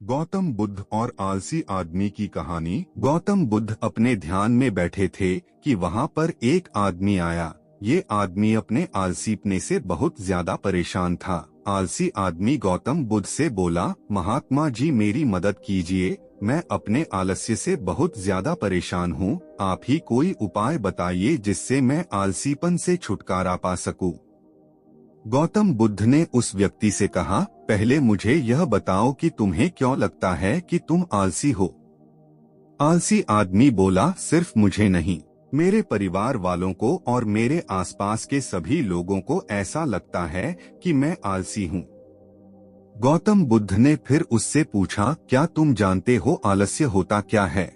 गौतम बुद्ध और आलसी आदमी की कहानी। गौतम बुद्ध अपने ध्यान में बैठे थे कि वहां पर एक आदमी आया। ये आदमी अपने आलसीपने से बहुत ज्यादा परेशान था। आलसी आदमी गौतम बुद्ध से बोला, महात्मा जी मेरी मदद कीजिए, मैं अपने आलस्य से बहुत ज्यादा परेशान हूँ। आप ही कोई उपाय बताइए जिससे मैं आलसीपन से छुटकारा पा सकूं। गौतम बुद्ध ने उस व्यक्ति से कहा, पहले मुझे यह बताओ कि तुम्हें क्यों लगता है कि तुम आलसी हो। आलसी आदमी बोला, सिर्फ मुझे नहीं, मेरे परिवार वालों को और मेरे आसपास के सभी लोगों को ऐसा लगता है कि मैं आलसी हूँ। गौतम बुद्ध ने फिर उससे पूछा, क्या तुम जानते हो आलस्य होता क्या है?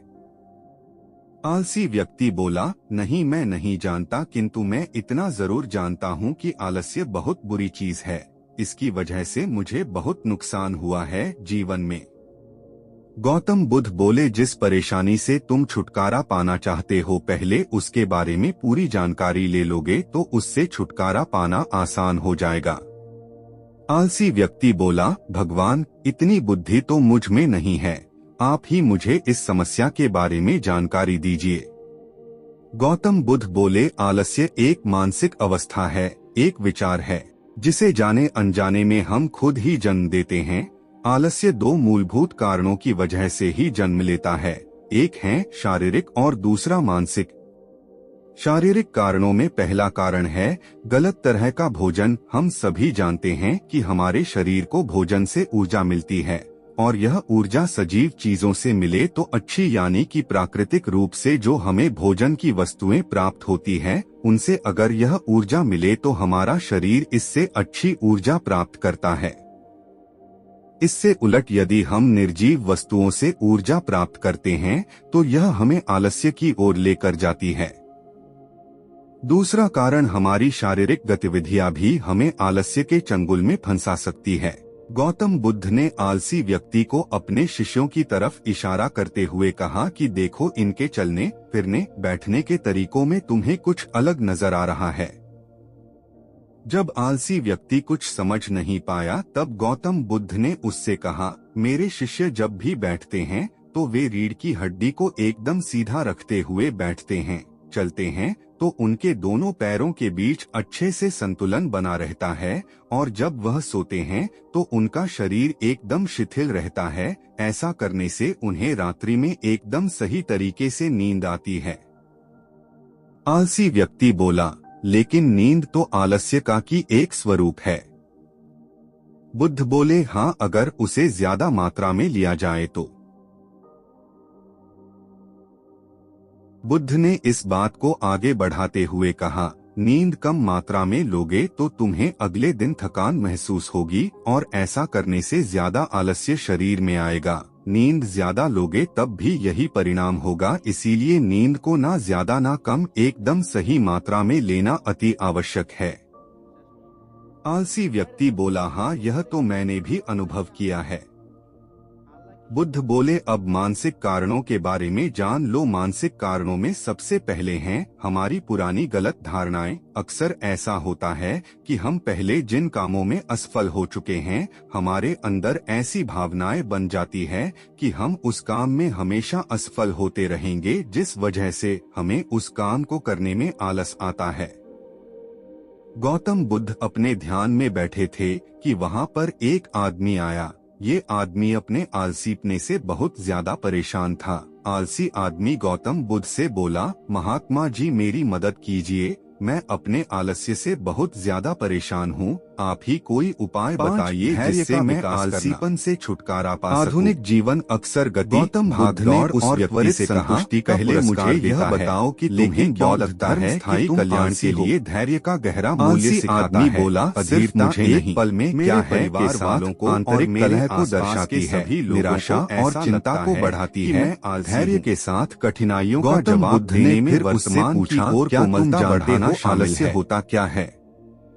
आलसी व्यक्ति बोला, नहीं मैं नहीं जानता, किंतु मैं इतना जरूर जानता हूँ कि आलस्य बहुत बुरी चीज है। इसकी वजह से मुझे बहुत नुकसान हुआ है जीवन में। गौतम बुद्ध बोले, जिस परेशानी से तुम छुटकारा पाना चाहते हो पहले उसके बारे में पूरी जानकारी ले लोगे तो उससे छुटकारा पाना आसान हो जाएगा। आलसी व्यक्ति बोला, भगवान इतनी बुद्धि तो मुझ में नहीं है, आप ही मुझे इस समस्या के बारे में जानकारी दीजिए। गौतम बुद्ध बोले, आलस्य एक मानसिक अवस्था है, एक विचार है जिसे जाने अनजाने में हम खुद ही जन्म देते हैं। आलस्य दो मूलभूत कारणों की वजह से ही जन्म लेता है, एक है शारीरिक और दूसरा मानसिक। शारीरिक कारणों में पहला कारण है गलत तरह का भोजन। हम सभी जानते हैं कि हमारे शरीर को भोजन से ऊर्जा मिलती है और यह ऊर्जा सजीव चीजों से मिले तो अच्छी, यानी कि प्राकृतिक रूप से जो हमें भोजन की वस्तुएं प्राप्त होती है उनसे अगर यह ऊर्जा मिले तो हमारा शरीर इससे अच्छी ऊर्जा प्राप्त करता है। इससे उलट यदि हम निर्जीव वस्तुओं से ऊर्जा प्राप्त करते हैं तो यह हमें आलस्य की ओर लेकर जाती है। दूसरा कारण, हमारी शारीरिक गतिविधियां भी हमें आलस्य के चंगुल में फंसा सकती है। गौतम बुद्ध ने आलसी व्यक्ति को अपने शिष्यों की तरफ इशारा करते हुए कहा कि देखो, इनके चलने फिरने बैठने के तरीकों में तुम्हें कुछ अलग नजर आ रहा है। जब आलसी व्यक्ति कुछ समझ नहीं पाया तब गौतम बुद्ध ने उससे कहा, मेरे शिष्य जब भी बैठते हैं तो वे रीढ़ की हड्डी को एकदम सीधा रखते हुए बैठते हैं। चलते हैं तो उनके दोनों पैरों के बीच अच्छे से संतुलन बना रहता है और जब वह सोते हैं तो उनका शरीर एकदम शिथिल रहता है। ऐसा करने से उन्हें रात्रि में एकदम सही तरीके से नींद आती है। आलसी व्यक्ति बोला, लेकिन नींद तो आलस्य का की एक स्वरूप है। बुद्ध बोले, हाँ, अगर उसे ज्यादा मात्रा में लिया जाए तो। बुद्ध ने इस बात को आगे बढ़ाते हुए कहा, नींद कम मात्रा में लोगे तो तुम्हें अगले दिन थकान महसूस होगी और ऐसा करने से ज्यादा आलस्य शरीर में आएगा। नींद ज्यादा लोगे तब भी यही परिणाम होगा, इसीलिए नींद को ना ज्यादा ना कम, एकदम सही मात्रा में लेना अति आवश्यक है। आलसी व्यक्ति बोला, हाँ, यह तो मैंने भी अनुभव किया है। बुद्ध बोले, अब मानसिक कारणों के बारे में जान लो। मानसिक कारणों में सबसे पहले हैं हमारी पुरानी गलत धारणाएं। अक्सर ऐसा होता है कि हम पहले जिन कामों में असफल हो चुके हैं, हमारे अंदर ऐसी भावनाएं बन जाती है कि हम उस काम में हमेशा असफल होते रहेंगे, जिस वजह से हमें उस काम को करने में आलस आता है। गौतम बुद्ध अपने ध्यान में बैठे थे कि वहां पर एक आदमी आया। ये आदमी अपने आलसीपने से बहुत ज्यादा परेशान था। आलसी आदमी गौतम बुद्ध से बोला, महात्मा जी मेरी मदद कीजिए, मैं अपने आलस्य से बहुत ज्यादा परेशान हूँ। आप ही कोई उपाय बताइए जिससे मैं आलसीपन से छुटकारा पा सकूं। आधुनिक जीवन अक्सर गति, गौतम बुद्ध ने उस व्यक्ति से कहा, पहले मुझे यह बताओ कि तुम्हें क्या लगता है कि कल्याण के लिए धैर्य का गहरा मूल्य सिखाता है। बोला, सिर्फ मुझे नहीं, पल में क्या है परिवार वालों को आंतरिक कलह को दर्शाती है, निराशा और चिंता को बढ़ाती है। धैर्य के साथ कठिनाइयों का जवाब देने में फिर उससे पूछा, क्या तुम जानते हो आलस्य होता क्या है?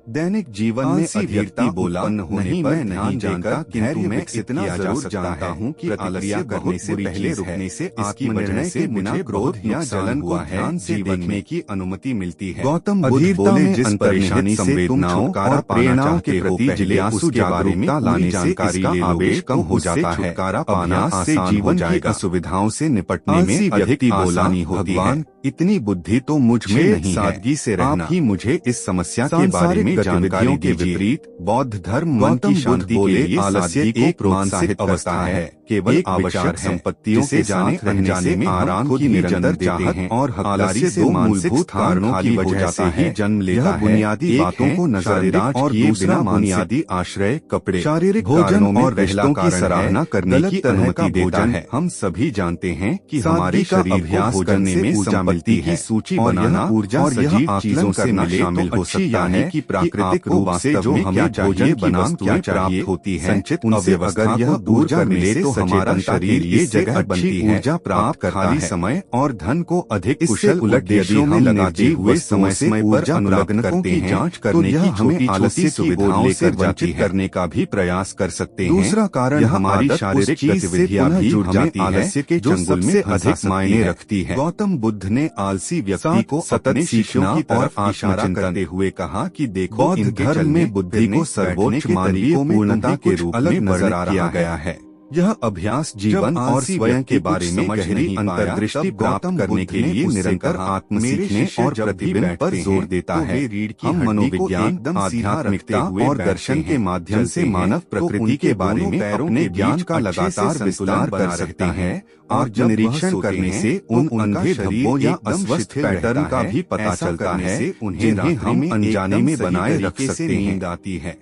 दैनिक जीवन में अधीरता बोला नहीं, मैं नहीं जानता, किंतु मैं इतना जरूर जानता हूँ कि प्रतिक्रिया करने से पहले रुकने से आत्मनिर्णय से बिना क्रोध या जलन को ध्यान से देखने की अनुमति मिलती है। गौतम बुद्ध बोले, जिस परेशानी से तुम छुटकारा प्रेरणाओं के प्रति जिज्ञासु जागरूकता लाने जानकारी ले आवेश कम हो जाता है। छुटकारा पाना से जीवन की असुविधाओं से निपटने में अधिक आसानी होती है। इतनी बुद्धि तो मुझ में नहीं है। सादगी से रहना। आप ही मुझे इस समस्या के बारे में जानकारी के विपरीत बौद्ध धर्म मन की शांति के लिए आलस्य एक मानसिक अवस्था है। केवल आवश्यक संपत्तियों से जाने अनजाने में आराम की निरंतर चाहत और हकदारी से मूलभूत कारणों की वजह से ही जन्म लेता है। बुनियादी बातों को नजरअंदाज और दूसरा बुनियादी आश्रय कपड़े, शारीरिक भोजन और रिश्तों की सराहना करने की अनुमति देता है। हम सभी जानते हैं कि हमारे शरीर अभ्यास करने में ऊर्जा मिलती है। सूची बनाना ऊर्जा और यह आकलन करना शामिल हो सकता है कि प्राकृतिक रूप से जो हमें चाहिए बनाम क्या प्राप्त होती है। संचित उनसे अगर यह ऊर्जा मिले तो हमारा शरीर ये जगह बनती है। ऊर्जा प्राप्त करता है। समय और धन को अधिक कुशल उद्देश्यों में लगाते हुए समय पर अनुलग्नकों की जांच करने की हमें आलसी सुविधाओं से वंचित करने का भी प्रयास कर सकते हैं। दूसरा कारण हमारी शारीरिक गतिविधियां भी जुड़ जाती है, आलस्य के चंगुल में अधिक मायने रखती है। गौतम बुद्ध ने आलसी व्यक्ति को सतत सीखना की तरफ इशारा करते हुए कहा कि देखो, बौद्ध धर्म में बुद्धि को सर्वोच्च मानवीय पूर्णता के रूप में नजर किया गया है। यह अभ्यास जीवन और स्वयं के बारे में गहरी अंतर्दृष्टि प्राप्त करने के लिए निरंतर आत्म सीखने और प्रतिबिंब पर जोर देता है। हम मनोविज्ञान, आध्यात्मिकता और दर्शन के माध्यम से मानव प्रकृति के बारे में अपने ज्ञान का लगातार विस्तार कर सकते हैं और जब निरीक्षण करने से उन अंधे धब्बों या अस्वस्थ पैटर्न का भी पता चलता है जिन्हें हम अनजाने में बनाए रख सकते हैं। आती है।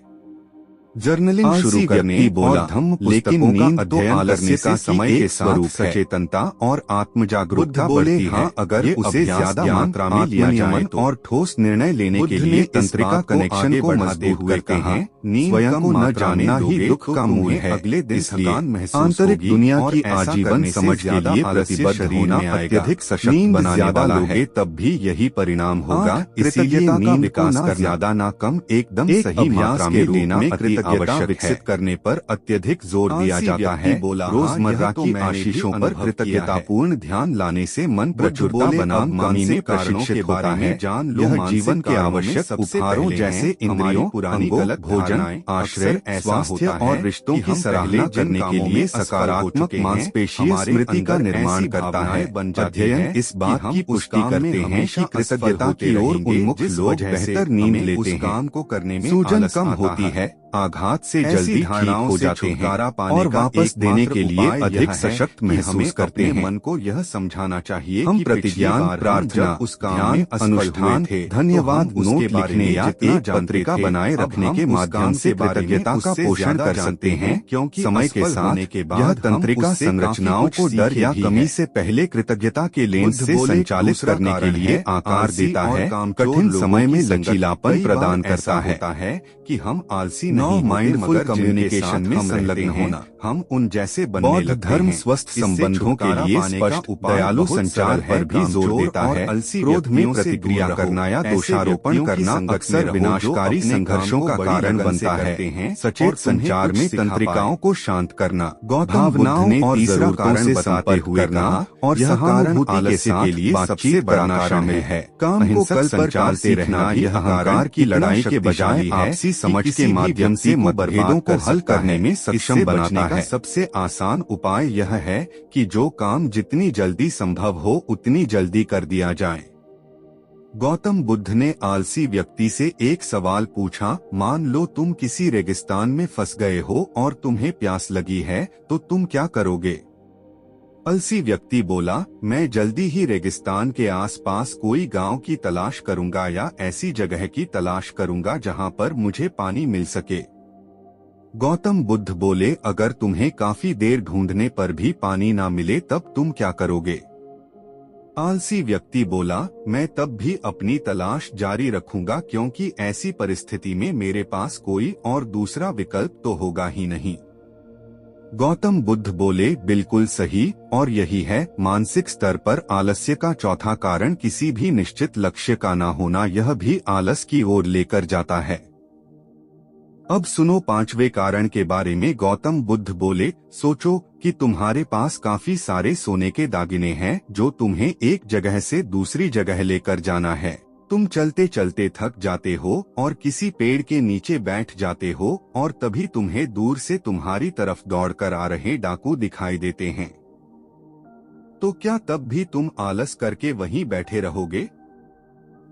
जर्नलिंग शुरू करने और धम्म लेकिन नींद तो आलस्य का समय के साथ सचेतनता और आत्म जागरूकता बढ़ती है। अगर उसे ज्यादा मात्रा में लिया जाए और ठोस निर्णय लेने के लिए तंत्रिका कनेक्शन को मजबूत करते हैं। स्वयं को न जानना ही दुख का मूल है। अगले दिन थकान आंतरिक दुनिया की आजीवन समझ के लिए प्रतिबद्ध होना अत्यधिक सशक्त बनाने वाला है। तब भी यही परिणाम होगा। इसीलिए नींद विकास कर ज्यादा न कम एकदम सही मात्रा में लेना आवश्यक विकसित करने पर अत्यधिक जोर दिया जाता है। रोजमर्रा की आशीषों पर कृतज्ञतापूर्ण ध्यान लाने से मन प्रचुरता बनाम कमी में प्रशिक्षित होता है। जान लो, जीवन के आवश्यक उपहारों जैसे इंद्रियों, पुरानी गलत भोजन, आश्रय, स्वास्थ्य और रिश्तों की सराहना करने के लिए सकारात्मक मांसपेशीय स्मृति का निर्माण करता है। अध्ययन इस बात की पुष्टि करते हैं कि कृतज्ञता की ओर उन्मुख लोग बेहतर नींद लेते हैं। काम को करने में सूजन कम होती है, आघात से जल्दी ठीक हो जाते हैं और वापस देने के लिए अधिक सशक्त महसूस करते हैं। मन को यह समझाना चाहिए हम प्रतिज्ञान, प्रार्थना, उस काम, अनुष्ठान थे, धन्यवाद नोट लिखने या एक पत्रिका बनाए रखने के माध्यम से कृतज्ञता का पोषण कर सकते हैं। क्योंकि समय के साथ यह तंत्रिका संरचनाओं को डर या कमी से पहले कृतज्ञता के लेंस से संचालित करने के लिए आकार देता है। कठिन समय में लचीलापन प्रदान करता है कि हम आलसी नहीं, माइंडफुल कम्युनिकेशन में संलग्न होना। हम उन जैसे बनने लगते हैं। धर्म स्वस्थ संबंधों के लिए स्पष्ट दयालु संचार पर भी जोर देता है। क्रोध में प्रतिक्रिया करना या दोषारोपण करना अक्सर विनाशकारी संघर्षों का कारण बनता है। सचेत संचार में तंत्रिकाओं को शांत करना, भावनाओं और जरूरतों से संपर्क करना और सहानुभूति आलस्य के लिए बातचीत करना शामिल है। काम को कल पर टालते रहना यह अहंकार की लड़ाई के बजाय आपसी समझ के माध्यम से मतभेदों को हल करने में सक्षम बनाता है। सबसे आसान उपाय यह है कि जो काम जितनी जल्दी संभव हो उतनी जल्दी कर दिया जाए। गौतम बुद्ध ने आलसी व्यक्ति से एक सवाल पूछा, मान लो तुम किसी रेगिस्तान में फंस गए हो और तुम्हें प्यास लगी है, तो तुम क्या करोगे? आलसी व्यक्ति बोला, मैं जल्दी ही रेगिस्तान के आसपास कोई गांव की तलाश करूंगा या ऐसी जगह की तलाश करूंगा जहां पर मुझे पानी मिल सके। गौतम बुद्ध बोले, अगर तुम्हें काफी देर ढूंढने पर भी पानी ना मिले तब तुम क्या करोगे? आलसी व्यक्ति बोला, मैं तब भी अपनी तलाश जारी रखूंगा क्योंकि ऐसी परिस्थिति में मेरे पास कोई और दूसरा विकल्प तो होगा ही नहीं। गौतम बुद्ध बोले, बिल्कुल सही, और यही है मानसिक स्तर पर आलस्य का चौथा कारण किसी भी निश्चित लक्ष्य का ना होना। यह भी आलस की ओर लेकर जाता है। अब सुनो पांचवे कारण के बारे में। गौतम बुद्ध बोले, सोचो कि तुम्हारे पास काफी सारे सोने के दागिने हैं जो तुम्हें एक जगह से दूसरी जगह लेकर जाना है। तुम चलते चलते थक जाते हो और किसी पेड़ के नीचे बैठ जाते हो और तभी तुम्हें दूर से तुम्हारी तरफ दौड़कर आ रहे डाकू दिखाई देते हैं। तो क्या तब भी तुम आलस करके वहीं बैठे रहोगे,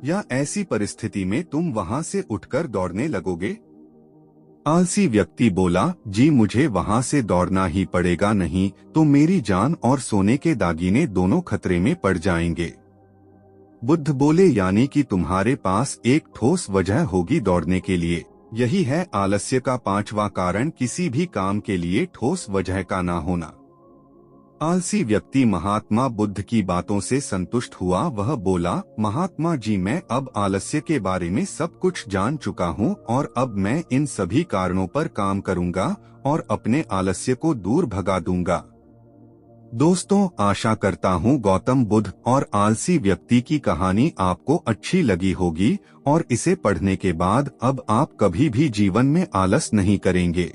या ऐसी परिस्थिति में तुम वहां से उठकर दौड़ने लगोगे? आलसी व्यक्ति बोला, जी मुझे वहां से दौड़ना ही पड़ेगा, नहीं तो मेरी जान और सोने के दागिने दोनों खतरे में पड़ जाएंगे। बुद्ध बोले, यानी कि तुम्हारे पास एक ठोस वजह होगी दौड़ने के लिए। यही है आलस्य का पांचवा कारण, किसी भी काम के लिए ठोस वजह का ना होना। आलसी व्यक्ति महात्मा बुद्ध की बातों से संतुष्ट हुआ। वह बोला, महात्मा जी मैं अब आलस्य के बारे में सब कुछ जान चुका हूँ और अब मैं इन सभी कारणों पर काम करूँगा और अपने आलस्य को दूर भगा दूंगा। दोस्तों, आशा करता हूँ गौतम बुद्ध और आलसी व्यक्ति की कहानी आपको अच्छी लगी होगी और इसे पढ़ने के बाद अब आप कभी भी जीवन में आलस नहीं करेंगे।